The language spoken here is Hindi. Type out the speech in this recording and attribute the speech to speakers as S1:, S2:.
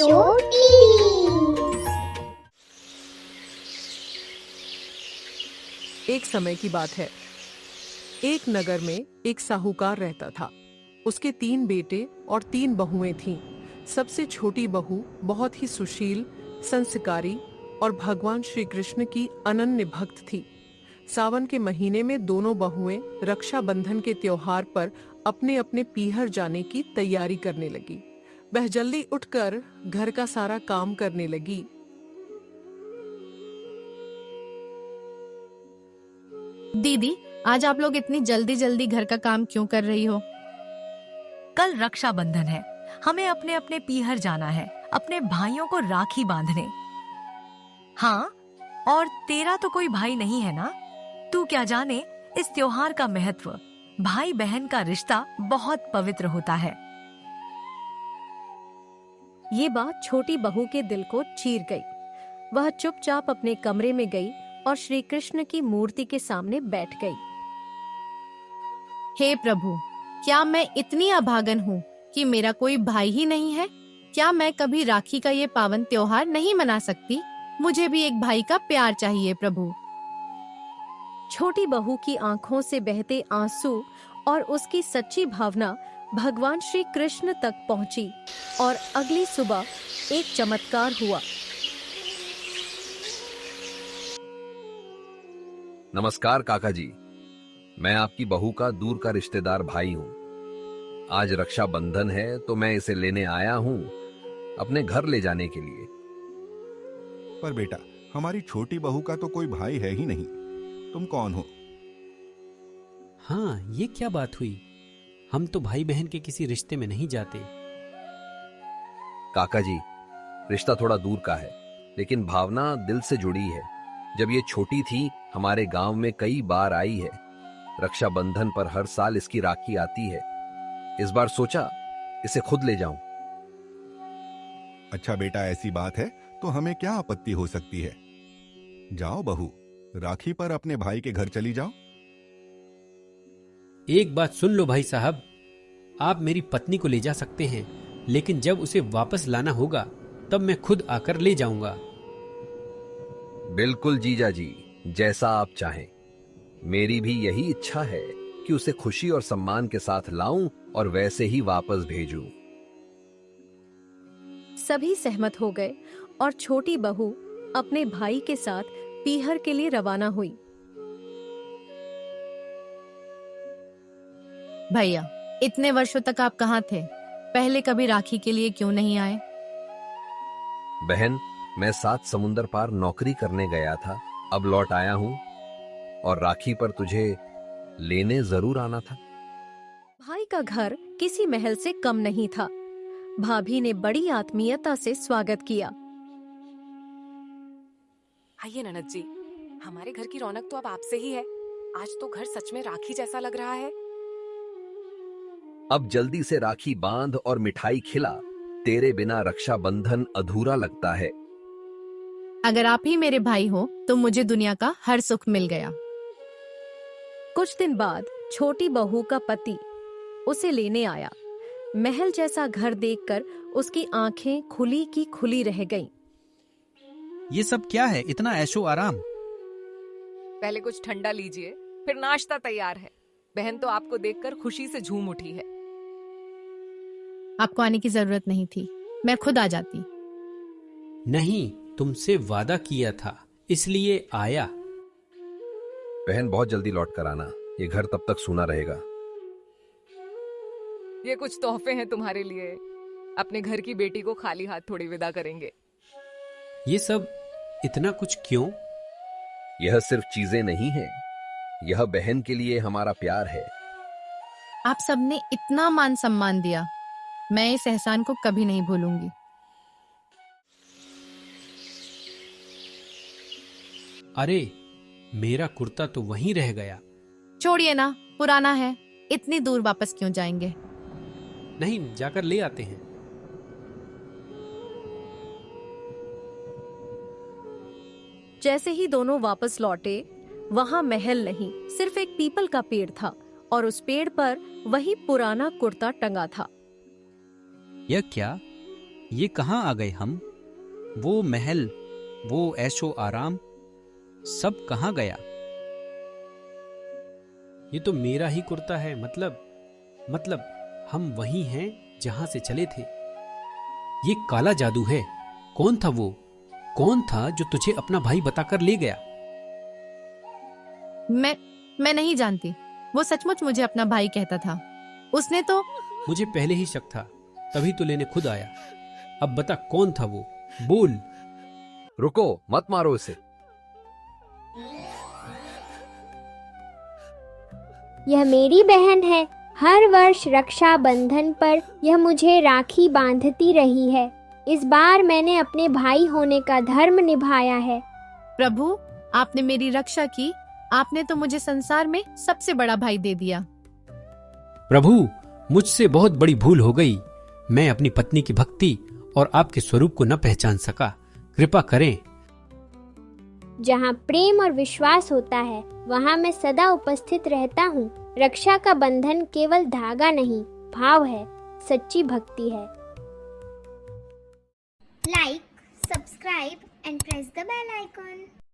S1: Show TV.
S2: एक समय की बात है। एक नगर में एक साहूकार रहता था। उसके 3 बेटे और 3 बहुएं थीं। सबसे छोटी बहू बहुत ही सुशील, संस्कारी और भगवान श्री कृष्ण की अनन्य भक्त थी। सावन के महीने में दोनों बहुएं रक्षाबंधन के त्योहार पर अपने अपने पीहर जाने की तैयारी करने लगी। वह जल्दी उठकर घर का सारा काम करने लगी।
S3: दीदी, आज आप लोग इतनी जल्दी जल्दी घर का काम क्यों कर रही हो?
S4: कल रक्षाबंधन है, हमें अपने अपने पीहर जाना है, अपने भाइयों को राखी बांधने। हाँ, और तेरा तो कोई भाई नहीं है ना? तू क्या जाने इस त्योहार का महत्व। भाई बहन का रिश्ता बहुत पवित्र होता है।
S5: ये बात छोटी बहू के दिल को चीर गई। वह चुपचाप अपने कमरे में गई और श्री कृष्ण की मूर्ति के सामने बैठ गई।
S3: हे प्रभु, क्या मैं इतनी अभागन हूँ कि मेरा कोई भाई ही नहीं है? क्या मैं कभी राखी का ये पावन त्योहार नहीं मना सकती? मुझे भी एक भाई का प्यार चाहिए प्रभु।
S5: छोटी बहू की आंखों से बहते आंसू और उसकी सच्ची भावना भगवान श्री कृष्ण तक पहुंची और अगली सुबह एक चमत्कार हुआ।
S6: नमस्कार काका जी, मैं आपकी बहू का दूर का रिश्तेदार भाई हूँ। आज रक्षाबंधन है तो मैं इसे लेने आया हूँ अपने घर ले जाने के लिए।
S7: पर बेटा, हमारी छोटी बहू का तो कोई भाई है ही नहीं। तुम कौन हो?
S8: हाँ, ये क्या बात हुई? हम तो भाई बहन के किसी रिश्ते में नहीं जाते।
S6: काका जी, रिश्ता थोड़ा दूर का है, लेकिन भावना दिल से जुड़ी है। जब ये छोटी थी, हमारे गांव में कई बार आई है। रक्षाबंधन पर हर साल इसकी राखी आती है। इस बार सोचा इसे खुद ले जाऊं।
S7: अच्छा बेटा, ऐसी बात है तो हमें क्या आपत्ति हो सकती है? जाओ बहू, राखी पर अपने भाई के घर चली जाओ।
S8: एक बात सुन लो भाई साहब, आप मेरी पत्नी को ले जा सकते हैं, लेकिन जब उसे वापस लाना होगा तब मैं खुद आकर ले जाऊंगा।
S6: बिल्कुल जीजा जी, जैसा आप चाहें। मेरी भी यही इच्छा है कि उसे खुशी और सम्मान के साथ लाऊं और वैसे ही वापस भेजूं।
S5: सभी सहमत हो गए और छोटी बहू अपने भाई के साथ पीहर के लिए रवाना हुई।
S3: भैया, इतने वर्षों तक आप कहाँ थे? पहले कभी राखी के लिए क्यों नहीं आए?
S6: बहन, मैं 7 समुंदर पार नौकरी करने गया था, अब लौट आया हूं और राखी पर तुझे लेने जरूर आना था।
S5: भाई का घर किसी महल से कम नहीं था। भाभी ने बड़ी आत्मीयता से स्वागत किया।
S9: आइए ननद जी, हमारे घर की रौनक तो अब आपसे ही है। आज तो घर सच में राखी जैसा लग रहा है।
S6: अब जल्दी से राखी बांध और मिठाई खिला, तेरे बिना रक्षाबंधन अधूरा लगता है।
S3: अगर आप ही मेरे भाई हो तो मुझे दुनिया का हर सुख मिल गया।
S5: कुछ दिन बाद छोटी बहू का पति उसे लेने आया। महल जैसा घर देखकर उसकी आंखें खुली की खुली रह गईं।
S10: ये सब क्या है? इतना ऐशो आराम।
S9: पहले कुछ ठंडा लीजिए, फिर नाश्ता तैयार है। बहन तो आपको देखकर खुशी से झूम उठी है।
S3: आपको आने की जरूरत नहीं थी, मैं खुद आ जाती।
S8: नहीं, तुमसे वादा किया था इसलिए आया।
S6: बहन, बहुत जल्दी लौट कर आना, ये घर तब तक सूना रहेगा।
S9: ये कुछ तोहफे हैं तुम्हारे लिए। अपने घर की बेटी को खाली हाथ थोड़ी विदा करेंगे।
S8: ये सब इतना कुछ क्यों?
S6: यह सिर्फ चीजें नहीं हैं, यह बहन के लिए हमारा प्यार है।
S3: आप सबने इतना मान सम्मान दिया, मैं इस एहसान को कभी नहीं भूलूंगी।
S8: अरे, मेरा कुर्ता तो वहीं रह गया।
S3: छोड़िए ना, पुराना है, इतनी दूर वापस क्यों जाएंगे?
S8: नहीं, जाकर ले आते हैं।
S5: जैसे ही दोनों वापस लौटे, वहां महल नहीं, सिर्फ एक पीपल का पेड़ था और उस पेड़ पर वही पुराना कुर्ता टंगा था।
S10: यह क्या? ये कहाँ आ गए हम? वो महल, वो ऐशो आराम, सब कहाँ गया?
S8: ये तो मेरा ही कुर्ता है। मतलब हम वही हैं जहां से चले थे। ये काला जादू है। कौन था वो? कौन था जो तुझे अपना भाई बताकर ले गया?
S3: मैं नहीं जानती। वो सचमुच मुझे अपना भाई कहता था। उसने तो
S8: मुझे पहले ही शक था, तभी तो लेने खुद आया। अब बता कौन था वो? बोल।
S6: रुको, मत मारो उसे।
S1: यह मेरी बहन है। हर वर्ष रक्षाबंधन पर यह मुझे राखी बांधती रही है। इस बार मैंने अपने भाई होने का धर्म निभाया है।
S3: प्रभु, आपने मेरी रक्षा की। आपने तो मुझे संसार में सबसे बड़ा भाई दे दिया।
S8: प्रभु, मुझसे बहुत बड़ी भूल हो गई। मैं अपनी पत्नी की भक्ति और आपके स्वरूप को न पहचान सका। कृपा करें।
S1: जहाँ प्रेम और विश्वास होता है, वहाँ मैं सदा उपस्थित रहता हूँ। रक्षा का बंधन केवल धागा नहीं, भाव है, सच्ची भक्ति है।
S11: Like, subscribe and press the bell icon.